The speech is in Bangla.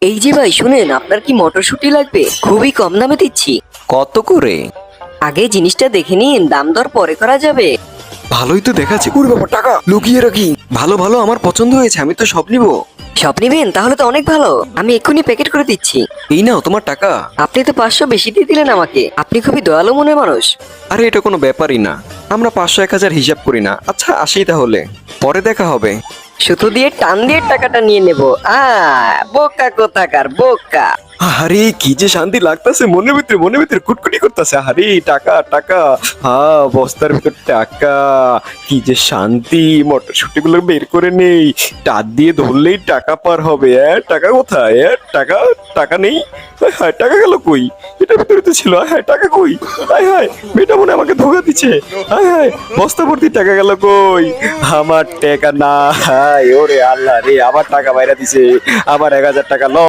এই যে ভাই শুনেন, আপনার কি মটরশুঁটি লাগবে? খুবই কম দামে দিচ্ছি। কত করে? আগে জিনিসটা দেখে নিন, দাম দর পরে করা যাবে। ভালোই তো দেখাচ্ছে। ওরে বাবা, টাকা লুকিয়ে রাখি। ভালো ভালো, আমার পছন্দ হয়েছে, আমি তো সব নিবো। সব নিবেন? তাহলে তো অনেক ভালো, আমি এক্ষুনি প্যাকেট করে দিচ্ছি। এই নাও তোমার টাকা। আপনি তো 500 বেশি দিয়ে দিলেন আমাকে, আপনি খুবই দয়ালু মনের মানুষ। আরে এটা কোনো ব্যাপারই না, আমরা 500 1000 হিসাব করি না। আচ্ছা আসি তাহলে, পরে দেখা হবে। সুতো দিয়ে টান দিয়ে টাকাটা নিয়ে নেব। বোকা কোথাকার বোকা। আরে কি যে শান্তি লাগতেছে, মনের ভিতরে কুটকুটি করতেছে। আরে টাকা টাকা, হ্যাঁ বস্তার ভিতর টাকা। কি যে শান্তি, মটরশুটি গুলো বের করে নেই, টাক দিয়ে ধরলেই টাকা পার হবে। টাকা কোথায়? টাকা টাকা নেই। হ্যাঁ টাকা গেল কই? এটার ভিতরে তো ছিল। হ্যাঁ টাকা কই? হায় হায়, মেয়েটা মনে হয় আমাকে ধোকা দিচ্ছে। হায় হায়, বস্তা ভর্তি টাকা গেল কই? আমার টাকা না। হায় ওরে আল্লাহ রে, আমার টাকা বাইরে দিছে। আমার 1000 টাকা